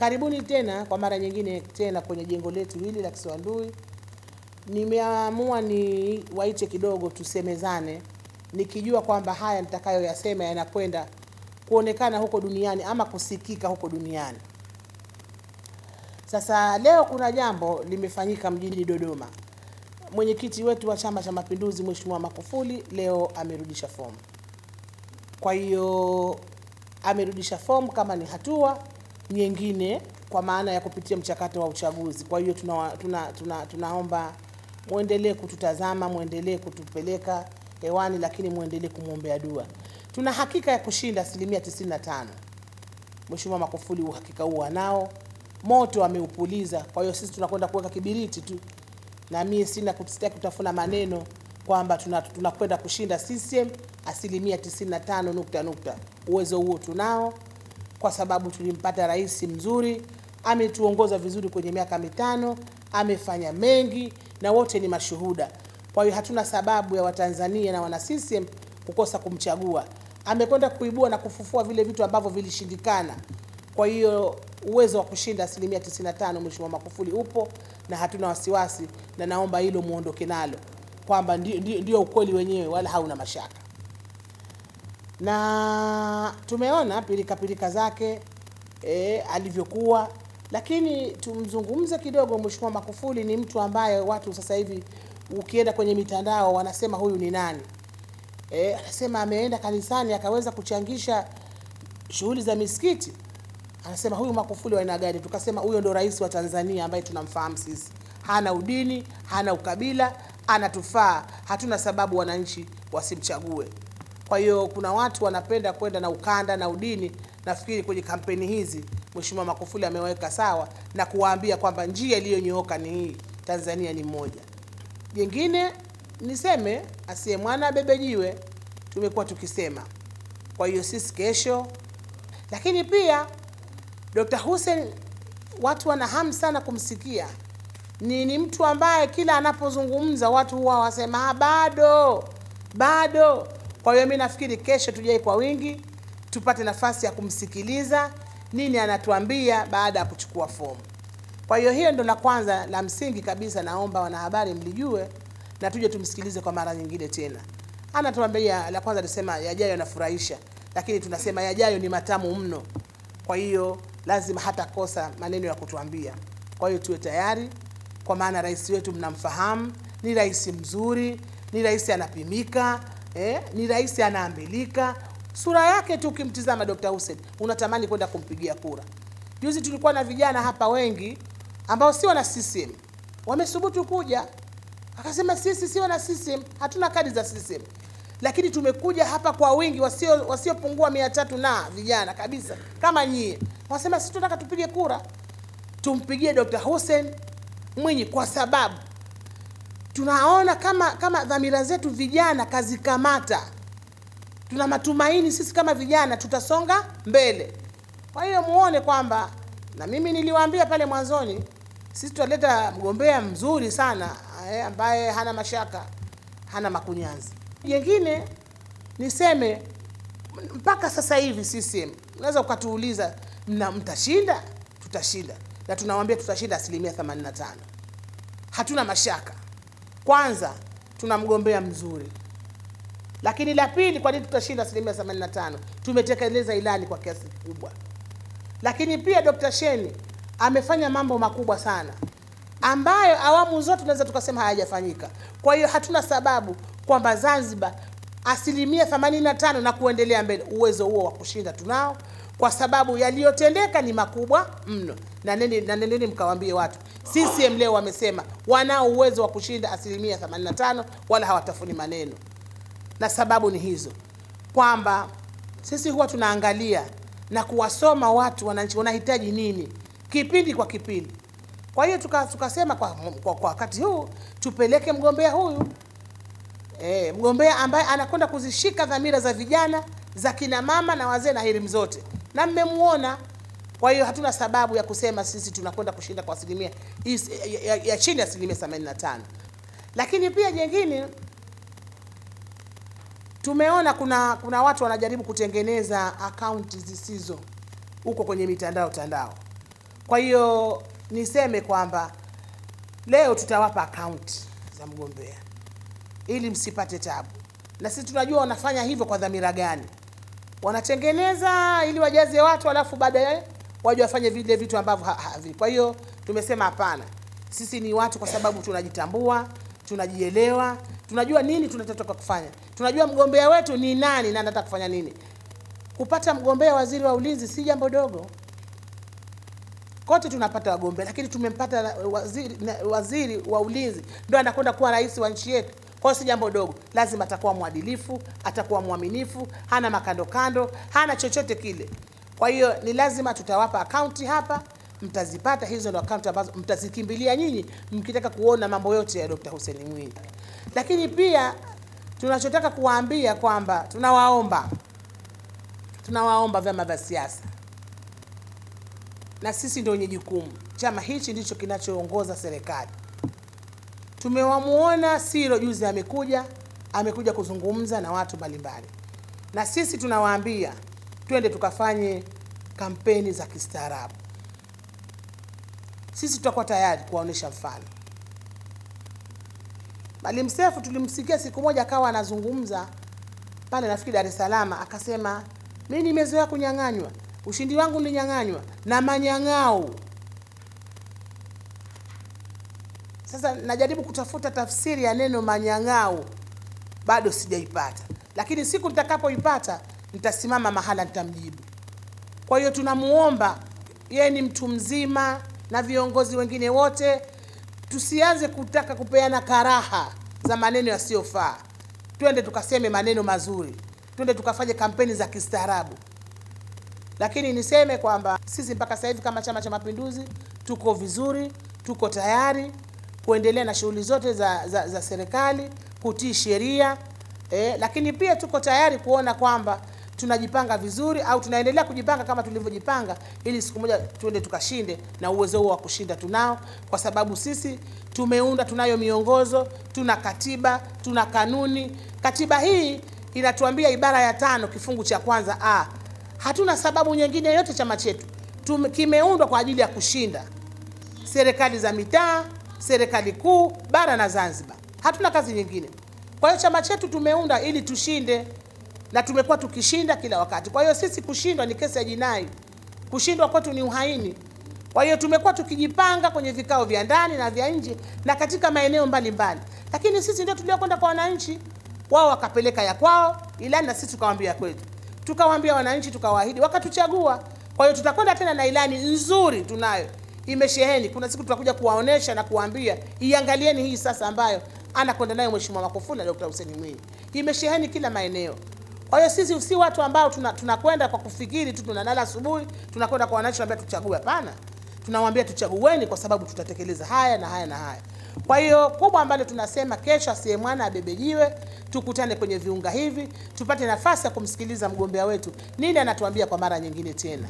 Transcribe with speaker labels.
Speaker 1: Karibuni tena kwa mara nyingine tena kwenye jengo letu hili la Kisiwandui. Nimeamua ni waite kidogo tusemezane, nikijua kwamba haya nitakayoyasema yanakwenda kuonekana huko duniani ama kusikika huko duniani. Sasa leo kuna jambo limefanyika mjini Dodoma. Mwenyekiti wetu wa Chama cha Mapinduzi Mheshimiwa Magufuli leo amerudisha fomu. Kwa hiyo amerudisha fomu kama ni hatua nyingine kwa maana ya kupitia mchakato wa uchaguzi. Kwa hiyo tunaomba muendelee kututazama, muendelee kutupeleka hewani, lakini muendelee kumuombea dua. Tuna hakika ya kushinda 95%. Mheshimiwa Magufuli uhakika huo nao. Moto ameupuliza. Kwa hiyo sisi tunakwenda kuweka kibiriti tu. Na mimi sina kutafuna maneno kwamba tunakwenda kushinda CCM 95%. Uwezo huo tunao kwa sababu tulimpata rais mzuri, ametuongoza vizuri kwenye miaka 5, amefanya mengi na wote ni mashuhuda. Kwa hiyo hatuna sababu ya Watanzania na wana CCM kukosa kumchagua. Amekwenda kuibua na kufufua vile vitu ambavyo vilishindikana. Kwa hiyo uwezo wa kushinda 95% Mheshimiwa Magufuli upo na hatuna wasiwasi, na naomba hilo muondoke nalo kwamba ndio ukweli wenyewe wala hauna mashaka. Na tumeona pilika zake alivyokuwa, lakini tumzungumze kidogo. Mheshimiwa Magufuli ni mtu ambaye watu sasa hivi ukienda kwenye mitandao wanasema huyu ni nani. Anasema ameenda kanisani akaweza kuchangisha shughuli za misikiti. Anasema huyu Magufuli wa aina gani? Tukasema huyo ndo rais wa Tanzania ambaye tunamfahamu sisi. Hana udini, hana ukabila, anatufaa. Hatuna sababu wananchi wasimchague. Kwa hiyo kuna watu wanapenda kwenda na ukanda na udini. Nafikiri kwenye kampeni hizi Mheshimiwa Magufuli ameweka sawa na kuwaambia kwamba njia iliyonyooka ni hii, Tanzania ni moja. Jingine niseme asiye mwana bebe jiwe, tumekuwa tukisema. Kwa hiyo sisi kesho, lakini pia Dr. Hussein watu wana hamu sana kumsikia. Ni mtu ambaye kila anapozungumza watu huwa wasema bado. Kwa hiyo mimi nafikiri kesho tujai kwa wingi, tupate nafasi ya kumsikiliza nini anatuambia baada ya kuchukua fomu. Kwa hiyo hiyo ndo la kwanza la msingi kabisa, naomba wanahabari mlijue na tuje tumsikilize kwa mara nyingine tena. Anatuambia la kwanza alisema yajayo yanafurahisha, lakini tunasema yajayo ni matamu mno. Kwa hiyo lazima hata kosa maneno ya kutuambia. Kwa hiyo tuwe tayari, kwa maana rais wetu mnamfahamu, ni rais mzuri, ni rais anapimika, ni rais anaambilika. Sura yake tu ukimtizama Dr. Hussein unatamani kwenda kumpigia kura. Juzi tulikuwa na vijana hapa wengi ambao sio na CCM. Wamesubutu kuja. Akasema sisi sio na CCM, hatuna kadi za CCM. Lakini tumekuja hapa kwa wingi wasiopungua 300 na vijana kabisa kama nyie. Wasema sisi tunataka tupige kura. Tumpigie Dr. Hussein Mwinyi kwa sababu tunaona kama dhamira zetu vijana kazi kamata. Tuna matumaini sisi kama vijana tutasonga mbele. Kwa hiyo muone kwamba, na mimi niliwaambia pale mwanzoni, sisi tutaleta mgombea mzuri sana ambaye hana mashaka, hana makunyanzi. Jingine niseme mpaka sasa hivi CCM unaweza ukatuuliza mtashinda? Tutashinda. Na tunawaambia tutashinda 85%. Hatuna mashaka. Kwanza tuna mgombea mzuri. Lakini la pili, kwa nini tutashinda 85%? Tumetekeleza ilani kwa kiasi kikubwa. Lakini pia Dr. Sheni amefanya mambo makubwa sana ambayo awamu zote tunaweza tukasema hayajafanyika. Kwa hiyo hatuna sababu kwamba Zanzibar 85% na kuendelea mbele. Uwezo huo wa kushinda tunao kwa sababu yaliyotendeka ni makubwa mno. Na nendeni mkawaambie watu CCM leo wamesema wanao uwezo wa kushinda 85% wala hawatafuni maneno. Na sababu ni hizo, kwamba sisi huwa tunaangalia na kuwasoma watu wananchi wanahitaji nini kipindi kwa kipindi. Kwa hiyo tukasema kwa wakati huu tupeleke mgombea huyu, mgombea ambaye anakwenda kuzishika dhamira za vijana, za kina mama na wazee na elimu zote, na mmemuona. Kwa hiyo hatuna sababu ya kusema sisi tunakwenda kushinda kwa asilimia ya chini ya 85%. Lakini pia jingine tumeona kuna watu wanajaribu kutengeneza akaunti zisizo huko kwenye mitandao. Kwa hiyo niseme kwamba leo tutawapa account za mgombea ili msipate tabu, na sisi tunajua wanafanya hivyo kwa dhamira gani. Wanatengeneza ili wajaze watu, alafu baadaye waje wafanye vile vitu ambavyo havi. Kwa hiyo tumesema hapana, sisi ni watu kwa sababu tunajitambua, tunajielewa, tunajua nini tunataka kufanya, tunajua mgombea wetu ni nani na anataka kufanya nini. Kupata mgombea waziri wa ulinzi si jambo dogo. Kote tunapata wagombea, lakini tumempata waziri wa ulinzi ndio anakwenda kuwa rais wa nchi yetu. Kwa si jambo dogo. Lazima atakuwa mwadilifu, atakuwa mwaminifu, hana makando kando, hana chochote kile. Kwa hiyo ni lazima tutawapa akaunti hapa, mtazipata hizo ndio akaunti ambazo mtazikimbilia nyinyi mkitaka kuona mambo yote ya Dr. Hussein Mwinyi. Lakini pia tunachotaka kuwaambia kwamba tunawaomba vyama vya siasa, na sisi ndio wenye jukumu. Chama hichi ndicho kinachoongoza serikali. Tumewamuona Siro juzi amekuja kuzungumza na watu mbalimbali, na sisi tunawaambia twende tukafanye kampeni za kistaarabu. Sisi tutakuwa tayari kuwaonesha mfano. Maalim Seif tulimsikia siku moja akawa anazungumza pale nafikiri Dar es Salaam, akasema mimi nimezoea kunyang'anywa, ushindi wangu nilinyang'anywa na manyang'au. Sasa najaribu kutafuta tafsiri ya neno manyang'au, bado sijaipata, lakini siku nitakapoipata nitasimama mahala nitamjibu. Kwa hiyo tunamuomba, yeye ni mtu mzima na viongozi wengine wote, tusianze kutaka kupeana karaha za maneno yasiyofaa. Twende tukaseme maneno mazuri, twende tukafanye kampeni za kistaarabu. Lakini niseme kwamba sisi mpaka sasa hivi kama Chama cha Mapinduzi tuko vizuri, tuko tayari kuendelea na shughuli zote za serikali, kutii sheria, lakini pia tuko tayari kuona kwamba tunajipanga vizuri au tunaendelea kujipanga kama tulivyojipanga, ili siku moja tuende tukashinde, na uwezo huo wa kushinda tunao, kwa sababu sisi tunayo miongozo, tuna katiba, tuna kanuni. Katiba hii inatuambia ibara ya 5 kifungu cha kwanza hatuna sababu nyingine yote chama chetu kimeundwa kwa ajili ya kushinda serikali za mitaa, serikali kuu, bara na Zanzibar. Hatuna kazi nyingine. Kwa hiyo chama chetu tumeunda ili tushinde, na tumekuwa tukishinda kila wakati. Kwa hiyo sisi kushindwa ni kesi ya jinai. Kushindwa kwetu ni uhaini. Kwa hiyo tumekuwa tukijipanga kwenye vikao vya ndani na vya nje na katika maeneo mbalimbali. Lakini sisi ndio tuliokwenda kwa wananchi, wao wakapeleka ya kwao ilani, na sisi tukawaambia kwetu. Tukawaambia wananchi, tukawaahidi, wakatuchagua. Kwa hiyo tutakwenda tena na ilani nzuri tunayo. Imesheheni. Kuna siku tutakuja kuwaonesha na kuambia, iangalieni hii sasa ambayo anakwenda nayo Mheshimiwa Magufuli na Dr. Hussein Mwinyi. Imesheheni kila maeneo. Kwa hiyo sisi si watu ambao tunakwenda kwa kufikiri tu, tunalala asubuhi tunakwenda kwa wananchi tunaambia tuchague. Hapana. Tunawaambia tuchagueni kwa sababu tutatekeleza haya na haya na haya. Kwa hiyo kubwa ambalo tunasema, kesho asiye mwana abebejiwe, tukutane kwenye viunga hivi, tupate nafasi ya kumsikiliza mgombea wetu nini anatuambia kwa mara nyingine tena.